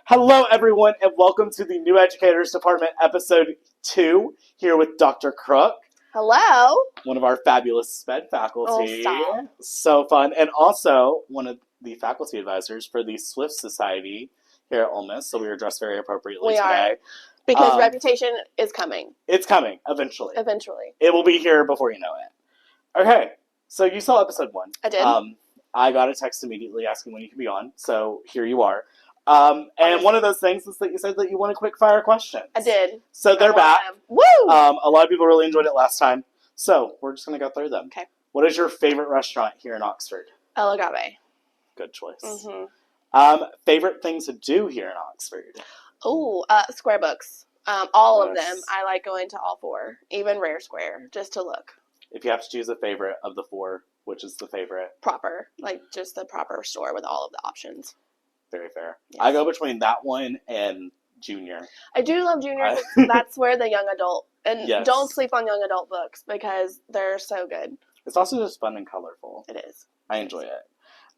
Hello, everyone, and welcome to the New Educators Department episode 2, here with Dr. Crook. Hello. One of our fabulous SPED faculty. Oh, stop. So fun. And also one of the faculty advisors for the Swift Society here at Ole Miss, so we are dressed very appropriately today. Because reputation is coming. It's coming, eventually. Eventually. It will be here before you know it. Okay, so you saw episode 1. I did. I got a text immediately asking when you could be on, so here you are. And one of those things is that you said that you want a quick fire questions. I did. So they're back. Woo! A lot of people really enjoyed it last time. So we're just going to go through them. Okay. What is your favorite restaurant here in Oxford? El Agave. Good choice. Mm-hmm. Favorite things to do here in Oxford? Oh, Square Books. All Yes. of them. I like going to all 4. Even Rare Square, just to look. If you have to choose a favorite of the 4, which is the favorite? Proper. Like, just the proper store with all of the options. Very fair. Yes. I go between that one and Junior. I do love Junior. That's where the young adult, and Yes. don't sleep on young adult books because they're so good. It's also just fun and colorful. It is. I enjoy it.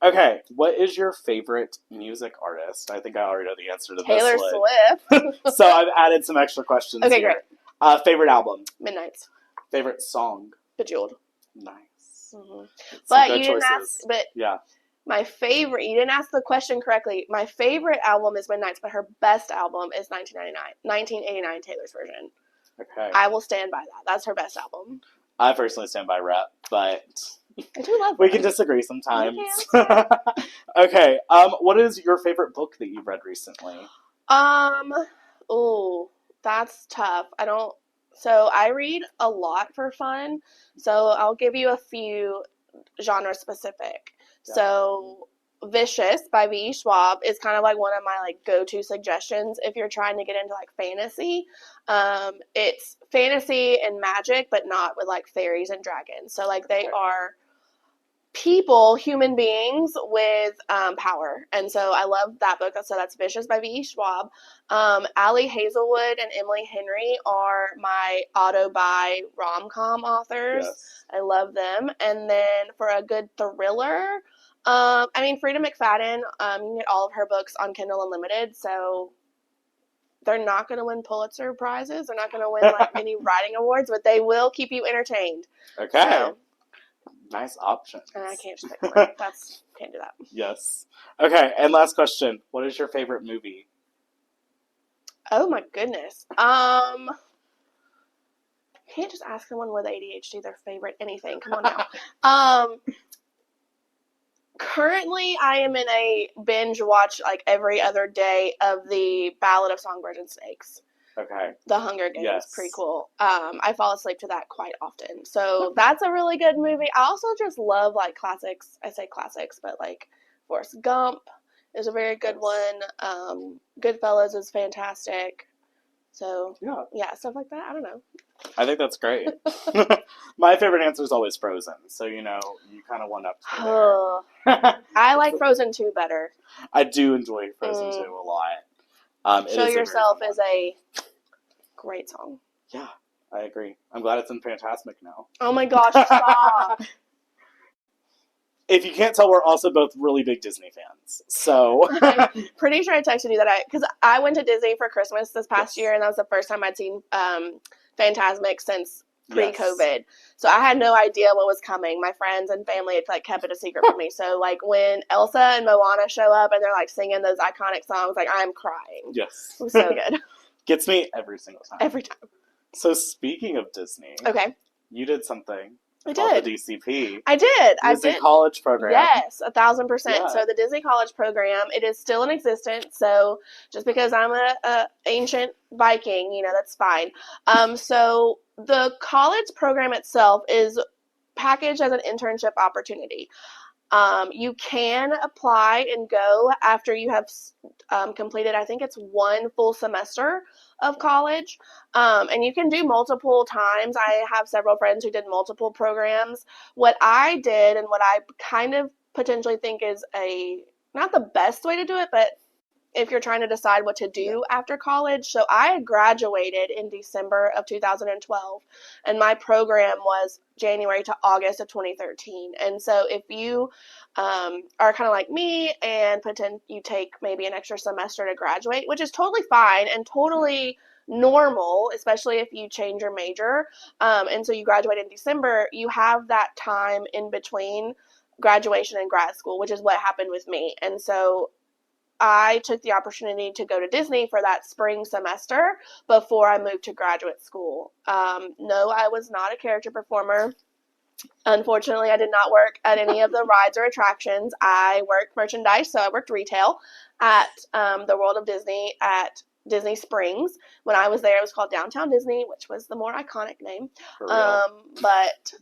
Okay, what is your favorite music artist? I think I already know the answer to Taylor this one. Swift. So I've added some extra questions Okay, here. Great. Favorite album? Midnights. Favorite song? Bejeweled. Nice. Mm-hmm. Some But good you didn't choices. ask. But Yeah. my favorite. You didn't ask the question correctly. My favorite album is Midnights, but her best album is 1989 Taylor's version. Okay. I will stand by that. That's her best album. I personally stand by Rep, but I do love. we Rep. can disagree sometimes. We can. Okay. What is your favorite book that you've read recently? Oh, that's tough. So I read a lot for fun. So I'll give you a few genre specific. Yeah. So Vicious by V.E. Schwab is kind of like one of my like go-to suggestions if you're trying to get into like fantasy. It's fantasy and magic, but not with like fairies and dragons. So like they are people, human beings with power. And so I love that book. So that's Vicious by V.E. Schwab. Allie Hazelwood and Emily Henry are my auto-buy rom-com authors. Yes. I love them. And then for a good thriller, Frida McFadden, you can get all of her books on Kindle Unlimited. So they're not going to win Pulitzer Prizes. They're not going to win like any writing awards, but they will keep you entertained. Okay. So, nice option. and I can't just pick one. Can't do that. Yes. Okay, and last question. What is your favorite movie? Oh my goodness. Can't just ask someone with ADHD their favorite anything. Come on now. Currently, I am in a binge watch like every other day of the Ballad of Songbirds and Snakes. Okay. The Hunger Games Yes. prequel. I fall asleep to that quite often. So that's a really good movie. I also just love like classics. I say classics, but like Forrest Gump is a very good one. Goodfellas is fantastic. So yeah, stuff like that. I don't know. I think that's great. My favorite answer is always Frozen. So, you kind of one up to me there. I like Frozen 2 better. I do enjoy Frozen 2 a lot. Show Yourself is a great song. Yeah, I agree. I'm glad it's in Fantasmic now. Oh my gosh, stop. If you can't tell, we're also both really big Disney fans. So I'm pretty sure I texted you that because I went to Disney for Christmas this past year, and that was the first time I'd seen Fantasmic since pre-COVID. Yes. So I had no idea what was coming. My friends and family had like kept it a secret from me. So like when Elsa and Moana show up and they're like singing those iconic songs, like I'm crying. Yes. It was so good. Gets me every single time. Every time. So speaking of Disney. Okay. You did something. I did. The DCP. I did. Disney College Program. Yes, 1,000%. Yeah. So the Disney College Program, it is still in existence. So just because I'm a ancient Viking, that's fine. So the college program itself is packaged as an internship opportunity. You can apply and go after you have completed, I think it's 1 full semester of college. And you can do multiple times. I have several friends who did multiple programs. What I did and what I kind of potentially think is not the best way to do it, but if you're trying to decide what to do after college. So I graduated in December of 2012, and my program was January to August of 2013. And so if you are kind of like me and pretend you take maybe an extra semester to graduate, which is totally fine and totally normal, especially if you change your major, and so you graduate in December, you have that time in between graduation and grad school, which is what happened with me. And so I took the opportunity to go to Disney for that spring semester before I moved to graduate school. No, I was not a character performer. Unfortunately, I did not work at any of the rides or attractions. I worked merchandise, so I worked retail at the World of Disney at Disney Springs. When I was there, it was called Downtown Disney, which was the more iconic name. But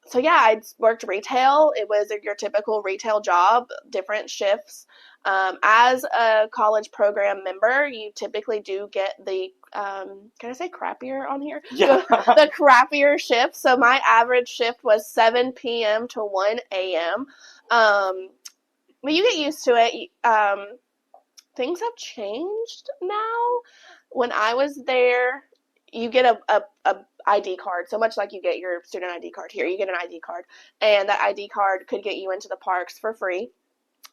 so yeah, I worked retail. It was your typical retail job, different shifts. As a college program member, you typically do get the, can I say crappier on here? Yeah. The crappier shift. So my average shift was 7 p.m. to 1 a.m. But you get used to it. Things have changed now. When I was there, you get a ID card, so much like you get your student ID card here. You get an ID card, and that ID card could get you into the parks for free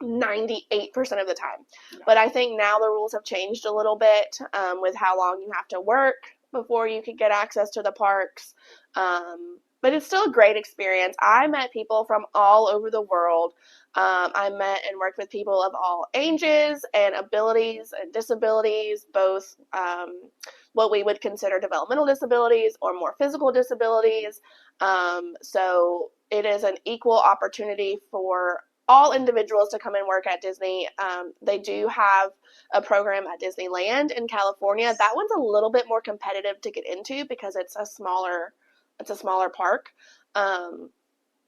98% of the time. Yeah. But I think now the rules have changed a little bit with how long you have to work before you can get access to the parks. But it's still a great experience. I met people from all over the world. I met and worked with people of all ages and abilities and disabilities, both what we would consider developmental disabilities or more physical disabilities. So it is an equal opportunity for all individuals to come and work at Disney. They do have a program at Disneyland in California. That one's a little bit more competitive to get into because it's a smaller park.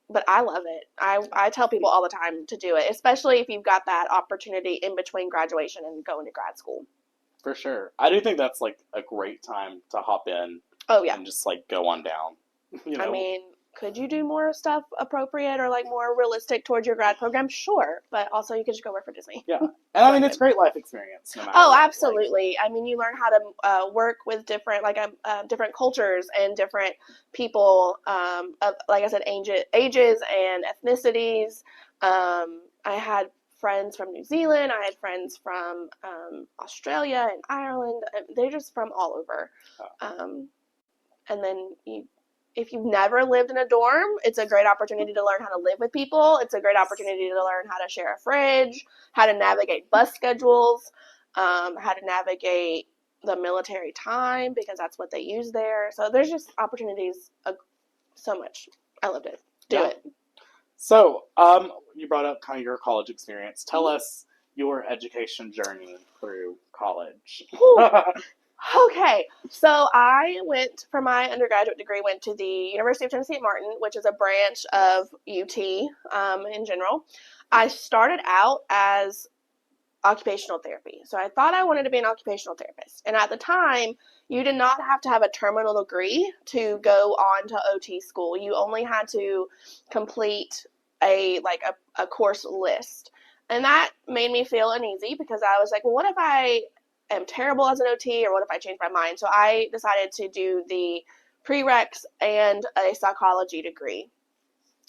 But I love it. I tell people all the time to do it, especially if you've got that opportunity in between graduation and going to grad school. For sure. I do think that's like a great time to hop in. Oh, yeah. And just like go on down. You know? I mean, could you do more stuff appropriate or like more realistic towards your grad program? Sure. But also you could just go work for Disney. Yeah. And I mean, it's great life experience. No matter oh, what. absolutely. I mean, you learn how to work with different cultures and different people, of, like I said, ages and ethnicities. I had friends from New Zealand. I had friends from Australia and Ireland. They're just from all over. And then if you've never lived in a dorm, it's a great opportunity to learn how to live with people. It's a great opportunity to learn how to share a fridge, how to navigate bus schedules, how to navigate the military time because that's what they use there. So there's just opportunities so much. I loved it. Do it. So you brought up kind of your college experience. Tell us your education journey through college. Okay, so I went for my undergraduate degree, went to the University of Tennessee at Martin, which is a branch of UT in general. I started out as occupational therapy. So I thought I wanted to be an occupational therapist. And at the time, you did not have to have a terminal degree to go on to OT school. You only had to complete a course list. And that made me feel uneasy because I was like, well, what if I am terrible as an OT, or what if I change my mind? So I decided to do the prereqs and a psychology degree.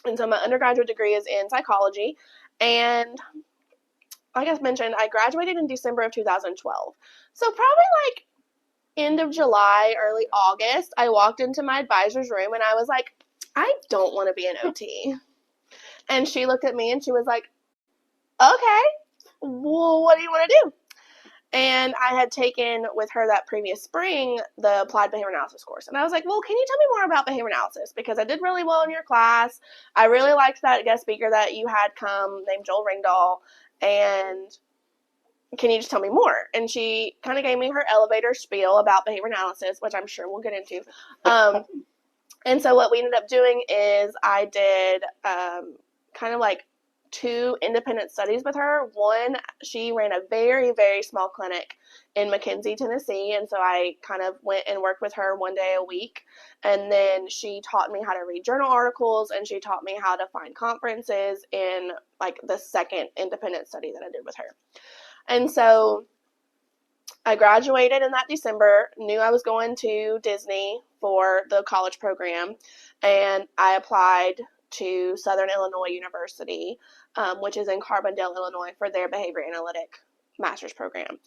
And so my undergraduate degree is in psychology. And like I mentioned, I graduated in December of 2012. So probably like end of July, early August, I walked into my advisor's room and I was like, I don't want to be an OT. And she looked at me and she was like, okay, well, what do you want to do? And I had taken with her that previous spring the applied behavior analysis course. And I was like, well, can you tell me more about behavior analysis? Because I did really well in your class. I really liked that guest speaker that you had come named Joel Ringdahl. And can you just tell me more? And she kind of gave me her elevator spiel about behavior analysis, which I'm sure we'll get into. And so what we ended up doing is I did kind of like 2 independent studies with her. One, she ran a very, very small clinic in McKenzie, Tennessee, and so I kind of went and worked with her 1 day a week. And then she taught me how to read journal articles, and she taught me how to find conferences in like the second independent study that I did with her. And so I graduated in that December, knew I was going to Disney for the college program, and I applied to Southern Illinois University, which is in Carbondale, Illinois, for their behavior analytic master's program.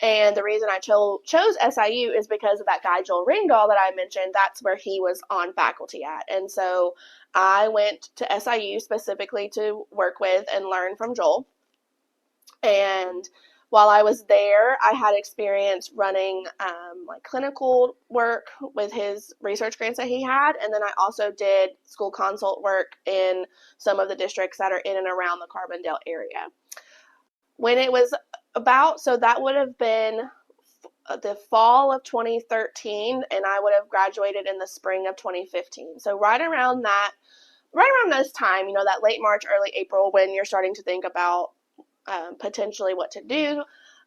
And the reason I chose SIU is because of that guy, Joel Ringdahl, that I mentioned. That's where he was on faculty at. And so I went to SIU specifically to work with and learn from Joel. And while I was there, I had experience running like clinical work with his research grants that he had. And then I also did school consult work in some of the districts that are in and around the Carbondale area. When it was so that would have been the fall of 2013, and I would have graduated in the spring of 2015. So right around this time, that late March, early April, when you're starting to think about potentially what to do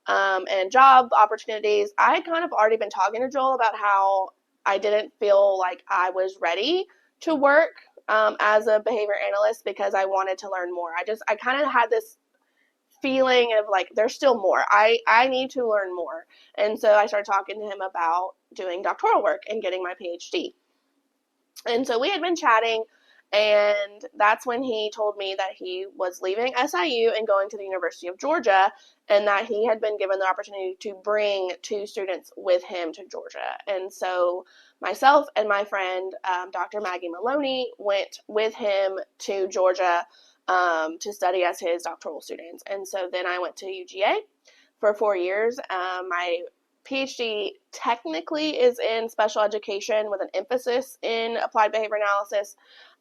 and job opportunities, I had kind of already been talking to Joel about how I didn't feel like I was ready to work as a behavior analyst because I wanted to learn more. I kind of had this feeling of like, there's still more. I need to learn more. And so I started talking to him about doing doctoral work and getting my PhD. And so we had been chatting, and that's when he told me that he was leaving SIU and going to the University of Georgia, and that he had been given the opportunity to bring 2 students with him to Georgia. And so myself and my friend, Dr. Maggie Maloney, went with him to Georgia to study as his doctoral students. And so then I went to UGA for 4 years. My PhD technically is in special education with an emphasis in applied behavior analysis.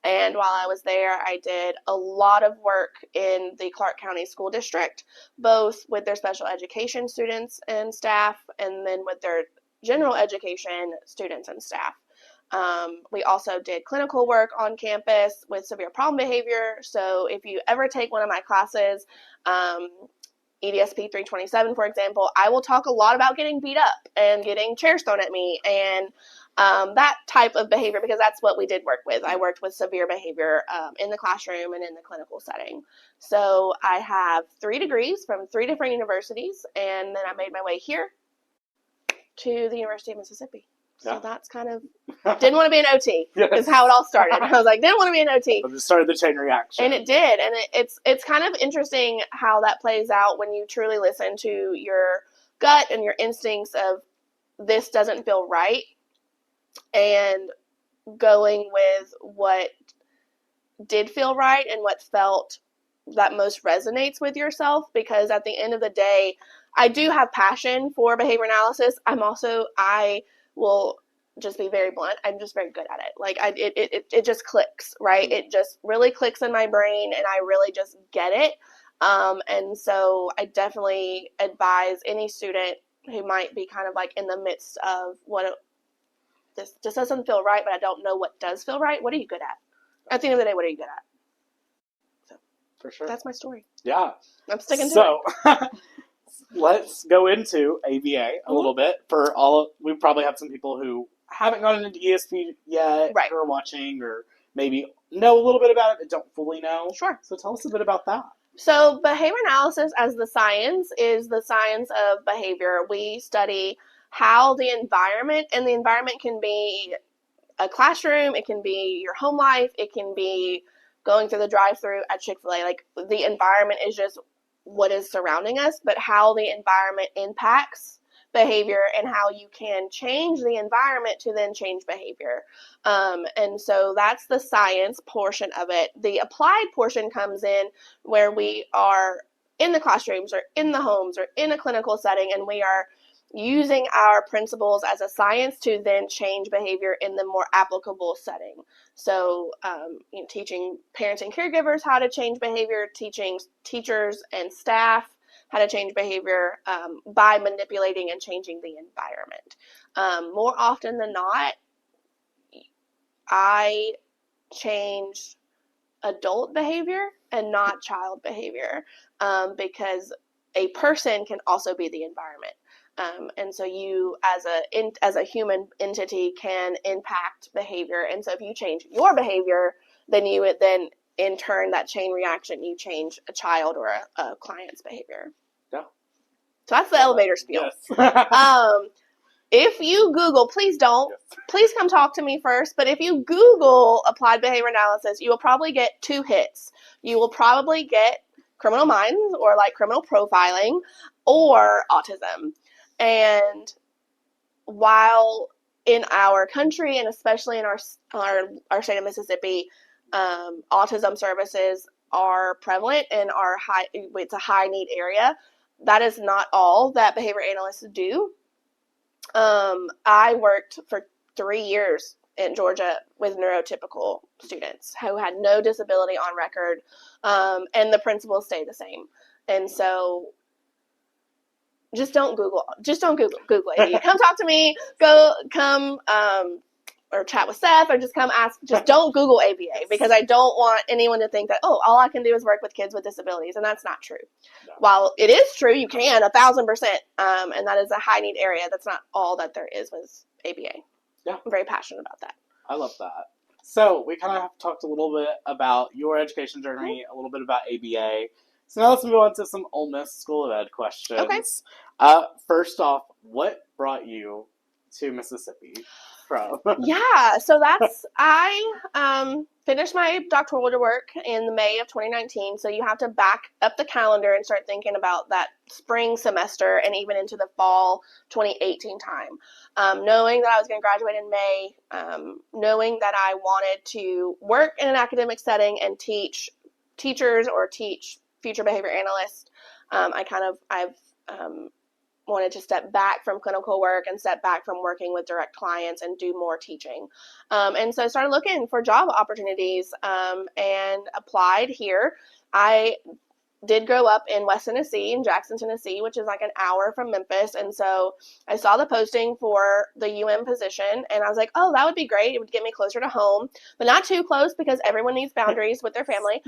And while I was there, I did a lot of work in the Clark County School District, both with their special education students and staff, and then with their general education students and staff. We also did clinical work on campus with severe problem behavior. So if you ever take one of my classes, EDSP 327, for example, I will talk a lot about getting beat up and getting chairs thrown at me and that type of behavior, because that's what we did work with. I worked with severe behavior in the classroom and in the clinical setting. So I have 3 degrees from 3 different universities, and then I made my way here to the University of Mississippi. So Yeah. that's kind of, didn't want to be an OT, is how it all started. I was like, didn't want to be an OT. But it started the chain reaction. And it did. And it's kind of interesting how that plays out when you truly listen to your gut and your instincts of this doesn't feel right, and going with what did feel right and what felt that most resonates with yourself. Because at the end of the day, I do have passion for behavior analysis. I will just be very blunt. I'm just very good at it. Like it just clicks, right? It just really clicks in my brain, and I really just get it. And so I definitely advise any student who might be kind of like in the midst of this just doesn't feel right, but I don't know what does feel right. What are you good at? At the end of the day, what are you good at? So for sure. that's my story. Yeah. I'm sticking to it. Let's go into ABA a little bit. We probably have some people who haven't gone into ESP yet, right, who are watching, or maybe know a little bit about it but don't fully know. Sure. So tell us a bit about that. So behavior analysis as the science is the science of behavior. We study how the environment, and the environment can be a classroom, it can be your home life, it can be going through the drive-thru at Chick-fil-A. Like, the environment is just what is surrounding us, but how the environment impacts behavior and how you can change the environment to then change behavior. And so that's the science portion of it. The applied portion comes in where we are in the classrooms or in the homes or in a clinical setting, and we are using our principles as a science to then change behavior in the more applicable setting. So teaching parents and caregivers how to change behavior, teaching teachers and staff how to change behavior by manipulating and changing the environment. More often than not, I change adult behavior and not child behavior, because a person can also be the environment. And so you, as a human entity, can impact behavior. And so if you change your behavior, then in turn, that chain reaction, you change a child or a client's behavior. Yeah. So that's the elevator spiel. Yes. If you Google, please don't. Yes. Please come talk to me first. But if you Google applied behavior analysis, you will probably get 2 hits. You will probably get criminal minds or like criminal profiling or autism. And while in our country and especially in our state of Mississippi, autism services are prevalent and are high. It's a high need area. That is not all that behavior analysts do. I worked for 3 years in Georgia with neurotypical students who had no disability on record, and the principles stay the same. And so just don't Google ABA. Come talk to me, come or chat with Seth, or just come ask. Just don't Google ABA, because I don't want anyone to think that, oh, all I can do is work with kids with disabilities, and that's not true. No. While it is true, you can 1,000%, and that is a high need area. That's not all that there is with ABA. Yeah, I'm very passionate about that. I love that. So we kind of have talked a little bit about your education journey, a little bit about ABA. So now let's move on to some Ole Miss School of Ed questions. Okay. First off, what brought you to Mississippi from? Yeah, so that's, I finished my doctoral work in May of 2019, so you have to back up the calendar and start thinking about that spring semester and even into the fall 2018 time. Knowing that I was going to graduate in May, knowing that I wanted to work in an academic setting and teach teachers or teach future behavior analysts, I've wanted to step back from clinical work and step back from working with direct clients and do more teaching. And so I started looking for job opportunities and applied here. I did grow up in West Tennessee, in Jackson, Tennessee, which is like an hour from Memphis. And so I saw the posting for the UM position, and I was like, oh, that would be great. It would get me closer to home, but not too close, because everyone needs boundaries with their family.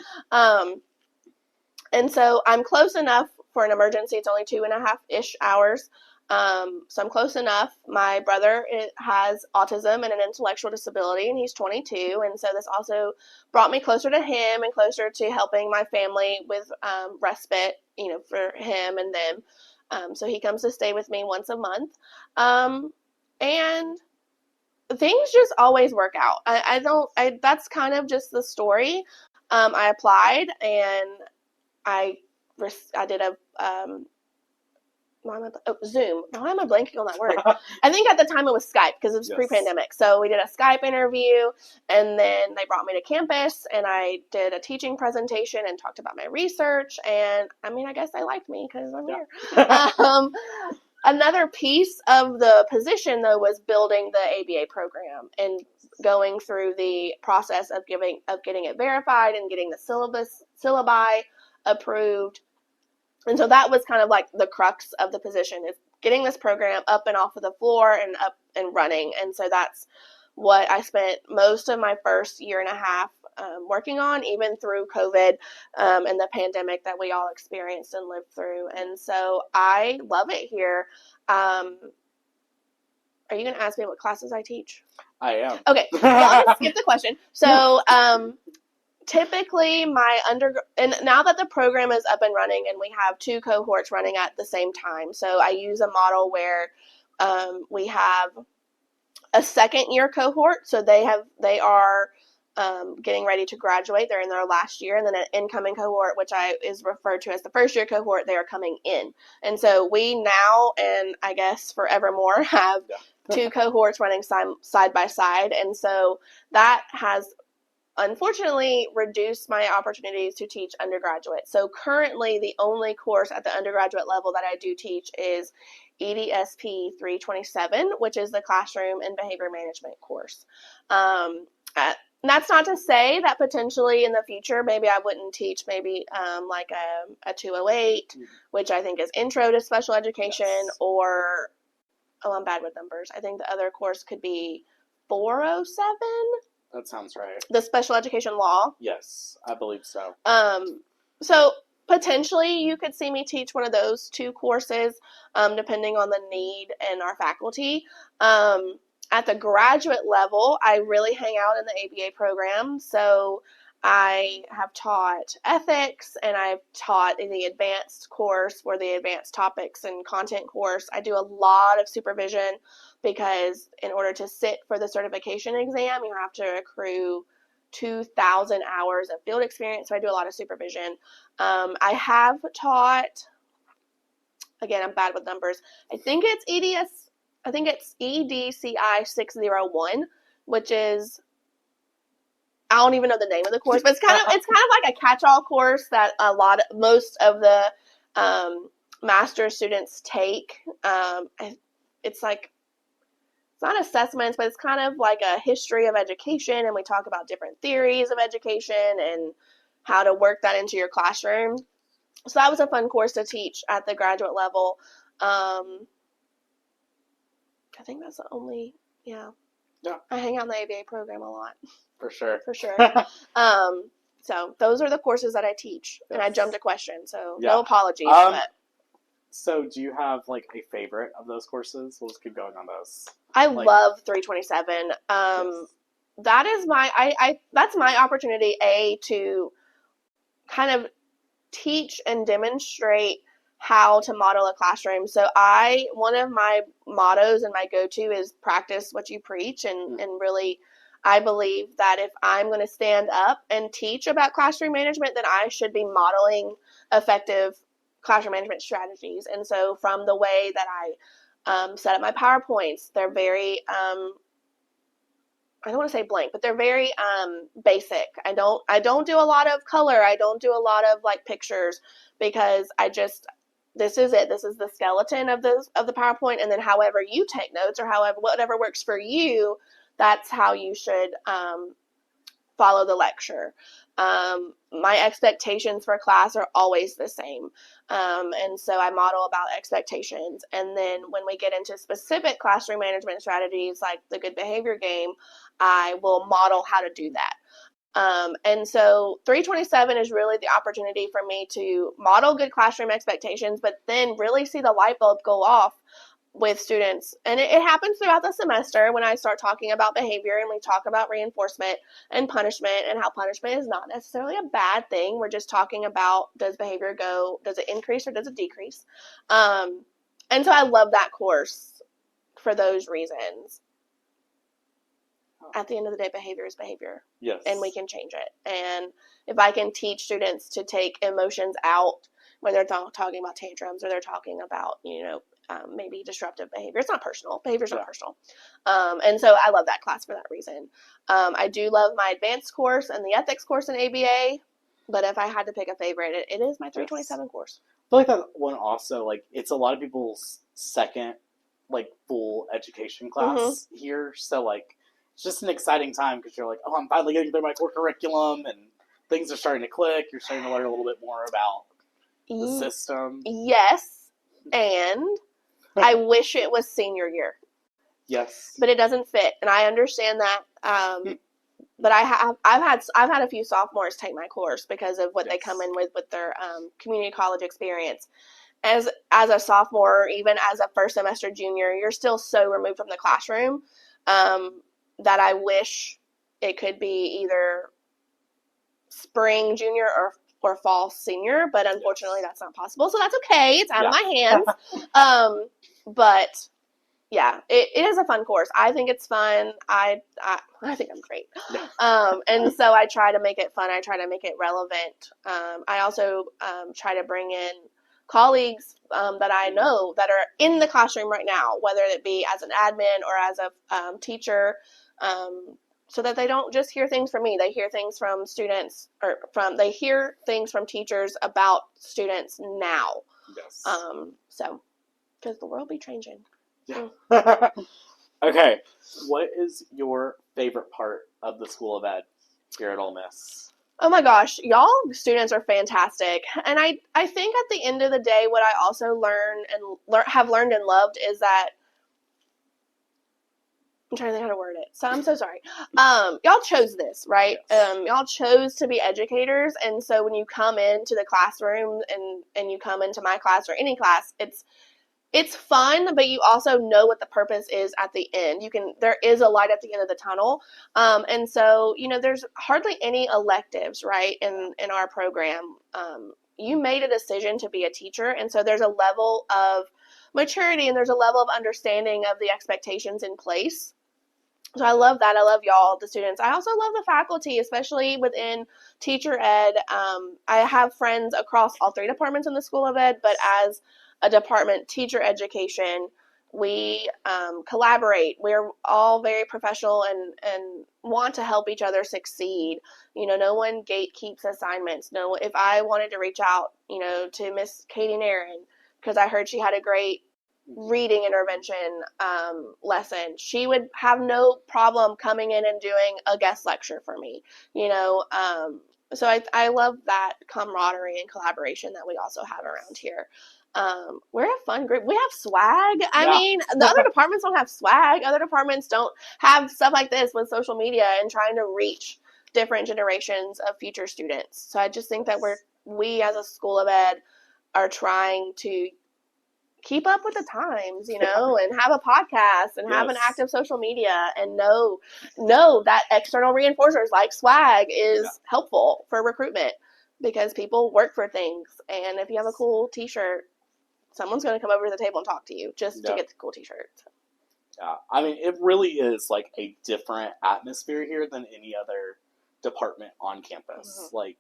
And so I'm close enough for an emergency. It's only 2.5-ish hours. So I'm close enough. My brother has autism and an intellectual disability, and he's 22. And so this also brought me closer to him and closer to helping my family with respite, for him and them. So he comes to stay with me once a month. And things just always work out. That's kind of just the story. I applied, and I did a Zoom. Why am I blanking on that word? I think at the time it was Skype, because it was pre-pandemic. So we did a Skype interview, and then they brought me to campus, and I did a teaching presentation and talked about my research. And I guess they liked me because I'm here. Another piece of the position, though, was building the ABA program and going through the process of getting it verified and getting the syllabi approved. And so that was kind of like the crux of the position, is getting this program up and off of the floor and up and running. And so that's what I spent most of my first year and a half working on, even through COVID and the pandemic that we all experienced and lived through. And so I love it here. Are you going to ask me what classes I teach? I am. Okay, well, I'll just skip the question. So typically and now that the program is up and running, and we have 2 cohorts running at the same time, so I use a model where we have a second year cohort, so they are getting ready to graduate. They're in their last year, and then an incoming cohort, which is referred to as the first year cohort. They are coming in, and so we now, and I guess forevermore, have 2 cohorts running side by side, and so that has unfortunately reduced my opportunities to teach undergraduate. So currently the only course at the undergraduate level that I do teach is EDSP 327, which is the classroom and behavior management course. That's not to say that potentially in the future, maybe I wouldn't teach like a 208, which I think is intro to special education, or, I'm bad with numbers. I think the other course could be 407. That sounds right. The special education law. Yes, I believe so. So potentially you could see me teach one of those 2 courses, depending on the need and our faculty. At the graduate level, I really hang out in the ABA program. So I have taught ethics, and I've taught in the advanced course for the advanced topics and content course. I do a lot of supervision because in order to sit for the certification exam, you have to accrue 2,000 hours of field experience. So I do a lot of supervision. I have taught, again, I'm bad with numbers. I think it's EDCI 601, which is, I don't even know the name of the course, but it's kind of like a catch-all course that most of the master's students take. It's not assessments, but it's kind of like a history of education, and we talk about different theories of education and how to work that into your classroom. So that was a fun course to teach at the graduate level. I think that's the only, yeah. I hang out in the ABA program a lot. For sure. So those are the courses that I teach, and I jumped a question, so no apologies. So do you have like a favorite of those courses? We'll just keep going on those. I love 327. That is that's my opportunity, to kind of teach and demonstrate how to model a classroom. So one of my mottos and my go-to is practice what you preach, and really, I believe that if I'm going to stand up and teach about classroom management, then I should be modeling effective classroom management strategies. And so from the way that I set up my PowerPoints, they're very, I don't want to say blank, but they're very basic. I don't do a lot of color. I don't do a lot of like pictures, because this is it. This is the skeleton of the PowerPoint, and then however you take notes, or whatever works for you, that's how you should follow the lecture. My expectations for class are always the same. And so I model about expectations. And then when we get into specific classroom management strategies, like the good behavior game, I will model how to do that. And so 327 is really the opportunity for me to model good classroom expectations, but then really see the light bulb go off with students. And it happens throughout the semester when I start talking about behavior, and we talk about reinforcement and punishment, and how punishment is not necessarily a bad thing. We're just talking about, does it increase or does it decrease? And so I love that course for those reasons. At the end of the day, behavior is behavior. Yes. And we can change it. And if I can teach students to take emotions out when they're talking about tantrums, or they're talking about, maybe disruptive behavior. It's not personal. Behavior's not personal. And so I love that class for that reason. I do love my advanced course and the ethics course in ABA, but if I had to pick a favorite, it is my 327 course. I feel like that one also, it's a lot of people's second, full education class here. So, it's just an exciting time, because you're like, oh, I'm finally getting through my core curriculum, and things are starting to click. You're starting to learn a little bit more about the system. Yes, and I wish it was senior year. Yes, but it doesn't fit, and I understand that. But I've had a few sophomores take my course because of what they come in with their community college experience. As a sophomore, or even as a first semester junior, you're still so removed from the classroom that I wish it could be either spring junior or fall senior, but unfortunately that's not possible. So that's okay. It's out of my hands. But yeah, it is a fun course. I think it's fun. I think I'm great. And so I try to make it fun. I try to make it relevant. I also try to bring in colleagues that I know that are in the classroom right now, whether it be as an admin or as a teacher, so that they don't just hear things from me. They hear things from students, they hear things from teachers about students now. Yes. So, because the world be changing. Yeah. Okay. What is your favorite part of the School of Ed here at Ole Miss? Oh my gosh, y'all students are fantastic. And I think at the end of the day, what I also have learned and loved is that, I'm trying to think how to word it. So I'm so sorry. Y'all chose this, right? Yes. Y'all chose to be educators. And so when you come into the classroom and you come into my class or any class, it's fun, but you also know what the purpose is at the end. There is a light at the end of the tunnel. And so, there's hardly any electives, right, in our program. You made a decision to be a teacher, and so there's a level of maturity and there's a level of understanding of the expectations in place. So I love that. I love y'all, the students. I also love the faculty, especially within teacher ed. I have friends across all 3 departments in the School of Ed, but as a department, teacher education, we collaborate. We're all very professional and want to help each other succeed. No one gatekeeps assignments. No, if I wanted to reach out, to Miss Katie Nairn, because I heard she had a great reading intervention lesson, she would have no problem coming in and doing a guest lecture for me. So I love that camaraderie and collaboration that we also have around here. We're a fun group. We have swag. I mean, the other departments don't have swag. Other departments don't have stuff like this with social media and trying to reach different generations of future students. So I just think that we as a School of Ed are trying to keep up with the times, and have a podcast and have an active social media and know that external reinforcers like swag is helpful for recruitment, because people work for things. And if you have a cool t-shirt, someone's going to come over to the table and talk to you just to get the cool t-shirt. Yeah, I mean, it really is like a different atmosphere here than any other department on campus. Mm-hmm. Like,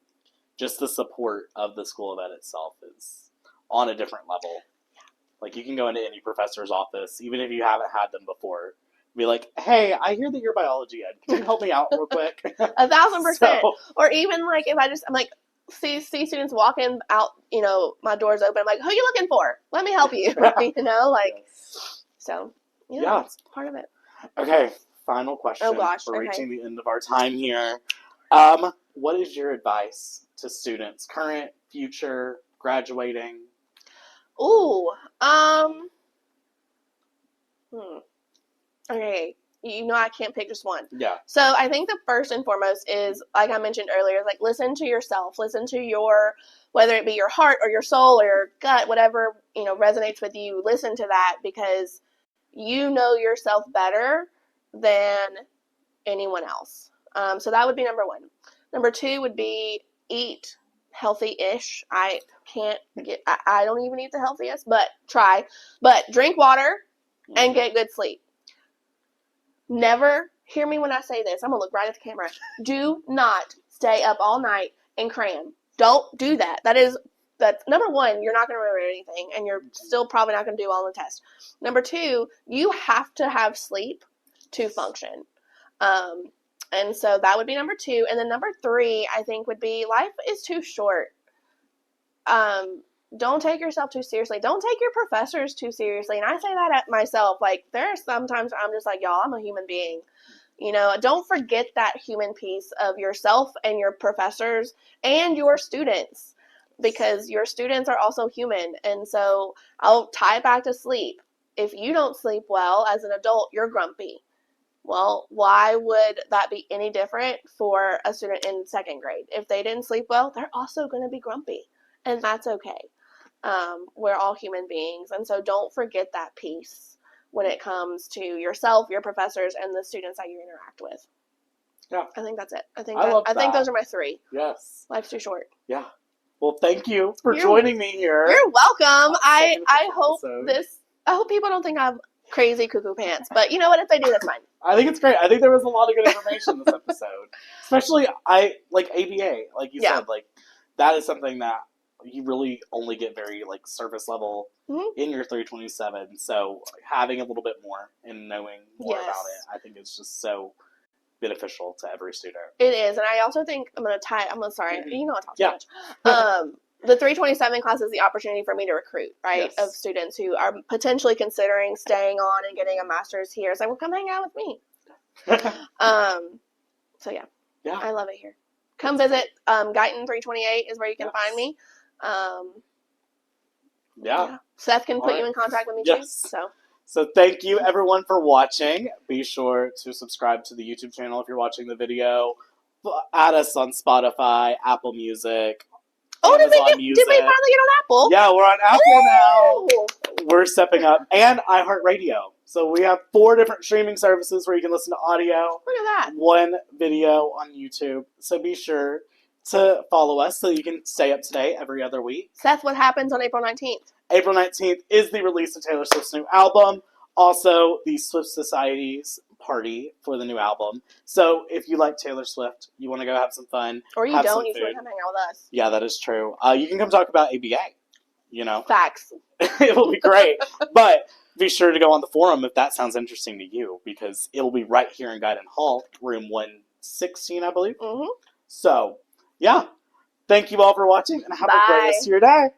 just the support of the School of Ed itself is on a different level. Like, you can go into any professor's office, even if you haven't had them before, be like, hey, I hear that you're biology ed. Can you help me out real quick? 1,000%. So, or even, like, if I'm like, see students walking out, my door's open. I'm like, who are you looking for? Let me help you. So, that's part of it. Okay, final question. Oh, gosh. We're reaching the end of our time here. What is your advice to students, current, future, graduating? Ooh, okay, I can't pick just one. Yeah. So I think the first and foremost is, like I mentioned earlier, like, listen to yourself, listen to whether it be your heart or your soul or your gut, whatever, resonates with you, listen to that, because you know yourself better than anyone else. So that would be number 1. Number 2 would be eat healthy-ish. I don't even eat the healthiest, but try. But drink water and get good sleep. Never, hear me when I say this, I'm going to look right at the camera. Do not stay up all night and cram. Don't do that. That's number 1, you're not going to remember anything, and you're still probably not going to do well on the test. Number 2, you have to have sleep to function. And so that would be number 2. And then number 3, I think, would be life is too short. Don't take yourself too seriously. Don't take your professors too seriously. And I say that at myself. Like, there are some times I'm just like, y'all, I'm a human being. Don't forget that human piece of yourself and your professors and your students, because your students are also human. And so I'll tie it back to sleep. If you don't sleep well as an adult, you're grumpy. Well, why would that be any different for a student in 2nd grade? If they didn't sleep well, they're also going to be grumpy, and that's okay. We're all human beings, and so don't forget that piece when it comes to yourself, your professors, and the students that you interact with. Yeah. I think that's it. I think those are my 3. Yes. Life's too short. Yeah. Well, thank you for joining me here. You're welcome. I hope people don't think I'm crazy cuckoo pants, but you know what? If they do, that's fine. I think it's great. I think there was a lot of good information in this episode. Especially, like ABA, like you said, like, that is something that you really only get very, like, surface level in your 327. So having a little bit more and knowing more about it, I think it's just so beneficial to every student. It is. And I also think I talk too much. The 327 class is the opportunity for me to recruit, right, of students who are potentially considering staying on and getting a master's here. It's like, well, come hang out with me. So, yeah, I love it here. Come visit. Guyton 328 is where you can find me. Seth can put you in contact with me, too. So thank you, everyone, for watching. Be sure to subscribe to the YouTube channel if you're watching the video. Add us on Spotify, Apple Music. Oh, did we finally get on Apple? Yeah, we're on Apple now. we're stepping up. And iHeartRadio. So we have 4 different streaming services where you can listen to audio. Look at that. 1 video on YouTube. So be sure to follow us so you can stay up to date every other week. Seth, what happens on April 19th? April 19th is the release of Taylor Swift's new album. Also, the Swift Society's party for the new album. So if you like Taylor Swift, you want to go have some fun. Or you don't, you should come hang out with us. Yeah, that is true. You can come talk about ABA. You know, Facts. It'll be great. But be sure to go on the forum if that sounds interesting to you, because it'll be right here in Guyton Hall, room 116, I believe. Mm-hmm. So, yeah. Thank you all for watching, and have a Bye. great rest of your day.